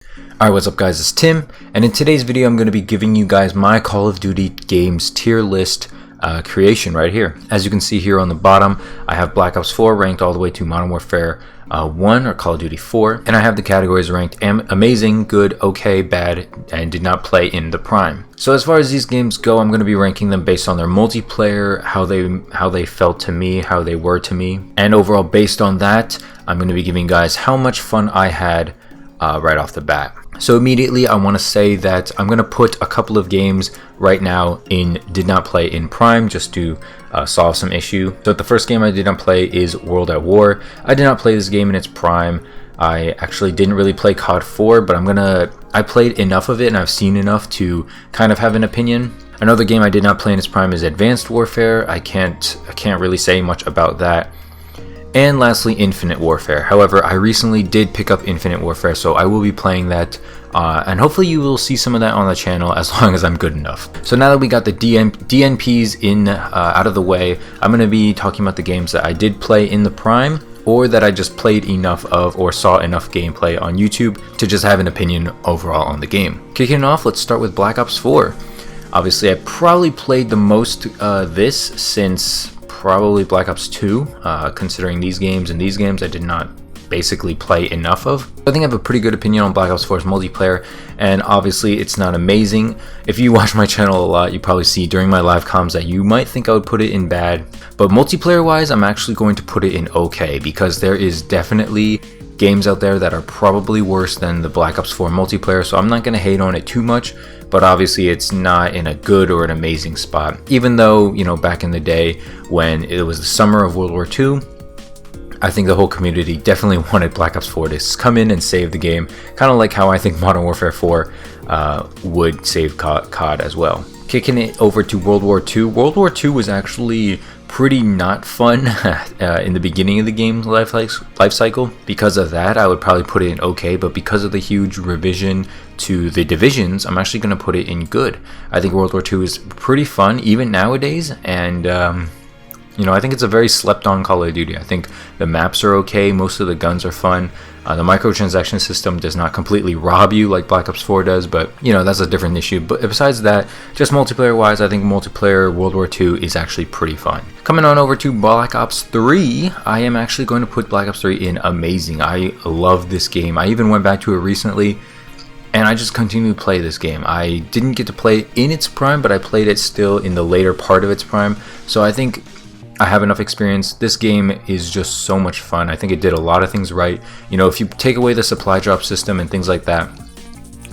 Alright, what's up guys, it's Tim, and in today's video I'm going to be giving you guys my Call of Duty games tier list creation right here. As you can see here on the bottom, I have Black Ops 4 ranked all the way to Modern Warfare 1 or Call of Duty 4, and I have the categories ranked amazing, good, okay, bad, and did not play in the prime. So as far as these games go, I'm going to be ranking them based on their multiplayer, how they felt to me, how they were to me, and overall based on that, I'm going to be giving you guys how much fun I had right off the bat. So immediately I want to say that I'm going to put a couple of games right now in did not play in prime just to solve some issue. So the first game I did not play is World at War. I did not play this game in its prime. I actually didn't really play COD 4, but I played enough of it and I've seen enough to kind of have an opinion. Another game I did not play in its prime is Advanced Warfare. I can't really say much about that. And lastly, Infinite Warfare. However, I recently did pick up Infinite Warfare, so I will be playing that, and hopefully you will see some of that on the channel as long as I'm good enough. So now that we got the DNPs out of the way, I'm going to be talking about the games that I did play in the prime, or that I just played enough of or saw enough gameplay on YouTube to just have an opinion overall on the game. Kicking it off, let's start with Black Ops 4. Obviously, I probably played the most this since probably Black Ops 2, considering these games I did not basically play enough of. I think I have a pretty good opinion on Black Ops 4's multiplayer, and obviously it's not amazing. If you watch my channel a lot, you probably see during my live comms that you might think I would put it in bad, but multiplayer wise I'm actually going to put it in okay, because there is definitely games out there that are probably worse than the Black Ops 4 multiplayer, so I'm not going to hate on it too much, but obviously it's not in a good or an amazing spot. Even though, you know, back in the day when it was the summer of World War II, I think the whole community definitely wanted Black Ops 4 to come in and save the game, kind of like how I think Modern Warfare 4 would save COD as well. Kicking it over to World War II. World War II was actually pretty not fun in the beginning of the game's life cycle. Because of that, I would probably put it in okay, but because of the huge revision to the divisions, I'm actually going to put it in good. I think World War II is pretty fun even nowadays, and you know, I think it's a very slept on Call of Duty. I think the maps are okay, most of the guns are fun. The microtransaction system does not completely rob you like Black Ops 4 does, but you know, that's a different issue. But besides that, just multiplayer wise, I think multiplayer World War II is actually pretty fun. Coming on over to Black Ops 3, I am actually going to put Black Ops 3 in amazing. I love this game. I even went back to it recently, and I just continue to play this game. I didn't get to play it in its prime, but I played it still in the later part of its prime, so I think I have enough experience. This game is just so much fun. I think it did a lot of things right. You know, if you take away the supply drop system and things like that,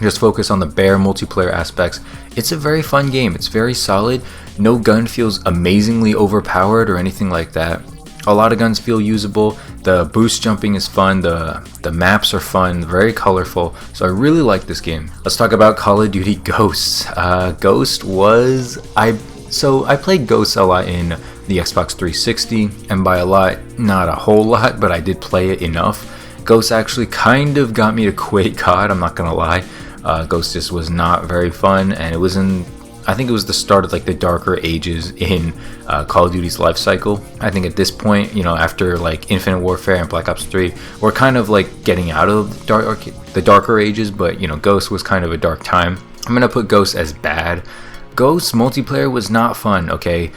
just focus on the bare multiplayer aspects, it's a very fun game. It's very solid. No gun feels amazingly overpowered or anything like that. A lot of guns feel usable. The boost jumping is fun. The maps are fun, very colorful. So I really like this game. Let's talk about Call of Duty Ghosts. Ghost was... So I played Ghosts a lot in the Xbox 360, and by a lot, not a whole lot, but I did play it enough. Ghosts actually kind of got me to quit COD, I'm not gonna lie. Ghosts just was not very fun, and it was I think it was the start of like the darker ages in Call of Duty's life cycle. I think at this point, you know, after like Infinite Warfare and Black Ops 3, we're kind of like getting out of the darker ages, but you know, Ghosts was kind of a dark time. I'm gonna put Ghosts as bad. Ghosts multiplayer was not fun, okay?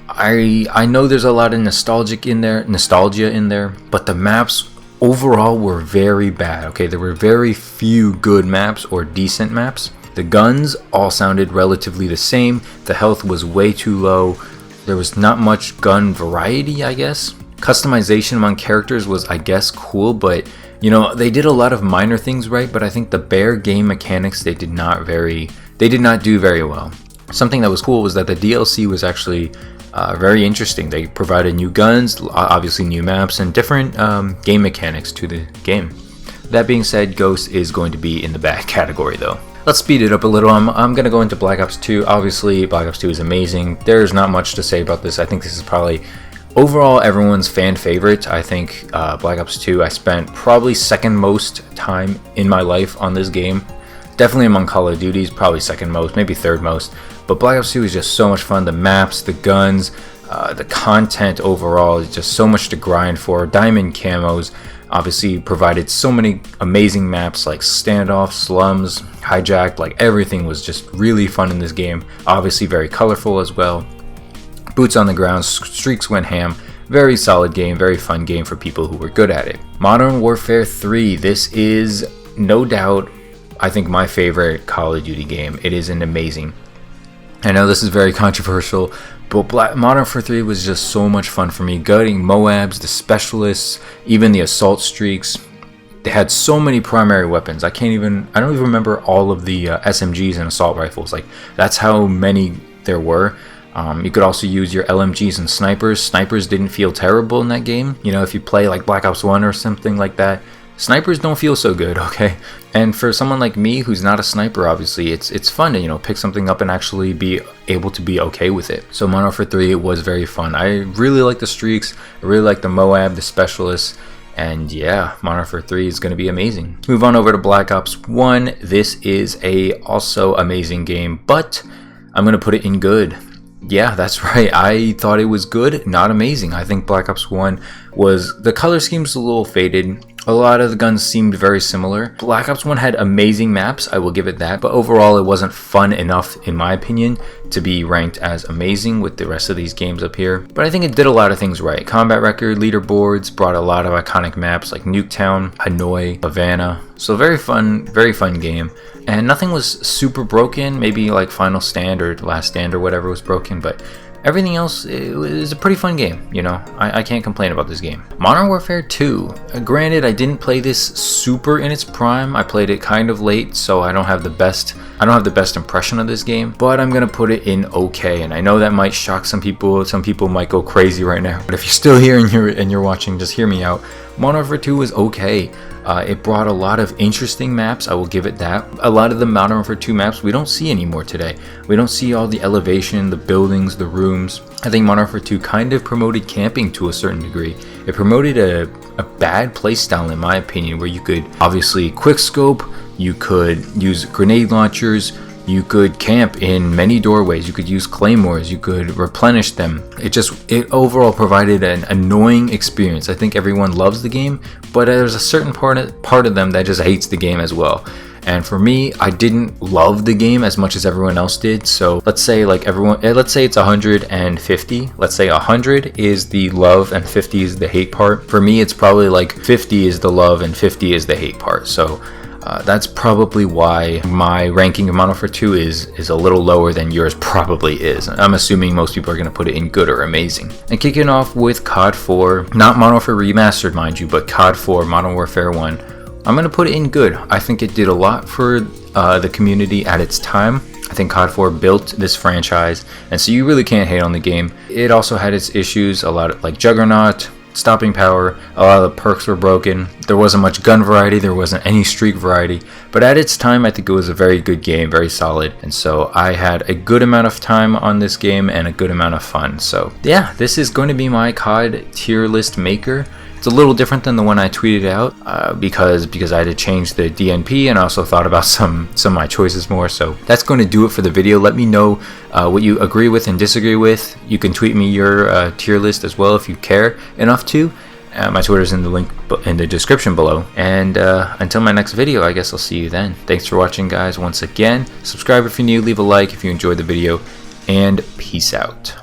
I know there's a lot of nostalgia in there, but the maps overall were very bad, okay? There were very few good maps or decent maps. The guns all sounded relatively the same. The health was way too low. There was not much gun variety, I guess. Customization among characters was, I guess, cool, but you know, they did a lot of minor things right, but I think the bare game mechanics they did not do very well. Something that was cool was that the DLC was actually very interesting. They provided new guns, obviously new maps, and different game mechanics to the game. That being said, Ghost is going to be in the bad category though. Let's speed it up a little. I'm going to go into Black Ops 2. Obviously, Black Ops 2 is amazing. There's not much to say about this. I think this is probably overall everyone's fan favorite. I think Black Ops 2, I spent probably second most time in my life on this game. Definitely among Call of Duties, probably second most, maybe third most. But Black Ops 2 is just so much fun. The maps, the guns, the content overall is just so much to grind for. Diamond camos, Obviously provided so many amazing maps like Standoff, Slums, Hijacked, like everything was just really fun in this game. Obviously very colorful as well. Boots on the ground, streaks went ham. Very solid game, very fun game for people who were good at it. Modern Warfare 3, this is no doubt, I think, my favorite Call of Duty game. It is an amazing. I know this is very controversial, but Modern Warfare 3 was just so much fun for me. Gutting Moabs, the specialists, even the assault streaks. They had so many primary weapons. I don't even remember all of the SMGs and assault rifles. Like, that's how many there were. You could also use your LMGs and snipers. Snipers didn't feel terrible in that game. You know, if you play like Black Ops 1 or something like that, snipers don't feel so good, okay? And for someone like me who's not a sniper, obviously, it's fun to, you know, pick something up and actually be able to be okay with it. So Modern Warfare 3, it was very fun. I really like the streaks. I really like the Moab, the specialists. And yeah, Modern Warfare 3 is going to be amazing. Move on over to Black Ops 1. This is a also amazing game, but I'm going to put it in good. Yeah, that's right. I thought it was good, not amazing. I think Black Ops 1 was, the color scheme's a little faded. A lot of the guns seemed very similar. Black Ops 1 had amazing maps, I will give it that, but overall it wasn't fun enough, in my opinion, to be ranked as amazing with the rest of these games up here. But I think it did a lot of things right. Combat record, leaderboards, brought a lot of iconic maps like Nuketown, Hanoi, Havana. So very fun game. And nothing was super broken, maybe like Final Stand or Last Stand or whatever was broken, but everything else, it was a pretty fun game, you know. I can't complain about this game. Modern Warfare 2. Granted, I didn't play this super in its prime. I played it kind of late, so I don't have the best impression of this game, but I'm gonna put it in okay. And I know that might shock some people. Some people might go crazy right now. But if you're still here and you're watching, just hear me out. Modern Warfare 2 was okay. It brought a lot of interesting maps, I will give it that. A lot of the Modern Warfare 2 maps we don't see anymore today. We don't see all the elevation, the buildings, the rooms. I think Modern Warfare 2 kind of promoted camping to a certain degree. It promoted a bad playstyle, in my opinion, where you could obviously quickscope, you could use grenade launchers, you could camp in many doorways, you could use claymores, you could replenish them. It overall provided an annoying experience. I think everyone loves the game, but there's a certain part of them that just hates the game as well. And for me, I didn't love the game as much as everyone else did. So let's say let's say it's 150. Let's say 100 is the love and 50 is the hate part. For me, it's probably like 50 is the love and 50 is the hate part. So that's probably why my ranking of Modern Warfare 2 is a little lower than yours probably is. I'm assuming most people are going to put it in good or amazing. And kicking off with COD 4, not Modern Warfare Remastered, mind you, but COD 4, Modern Warfare 1. I'm going to put it in good. I think it did a lot for the community at its time. I think COD 4 built this franchise, and so you really can't hate on the game. It also had its issues, a lot of like Juggernaut, stopping power, a lot of the perks were broken. There wasn't much gun variety, there wasn't any streak variety, but at its time I think it was a very good game, very solid, and so I had a good amount of time on this game and a good amount of fun. So yeah, this is going to be my COD tier list maker. It's a little different than the one I tweeted out because I had to change the DNP, and I also thought about some of my choices more. So that's going to do it for the video. Let me know what you agree with and disagree with. You can tweet me your tier list as well if you care enough to. My Twitter's in the link in the description below. And until my next video, I guess I'll see you then. Thanks for watching, guys. Once again, subscribe if you're new, leave a like if you enjoyed the video, and peace out.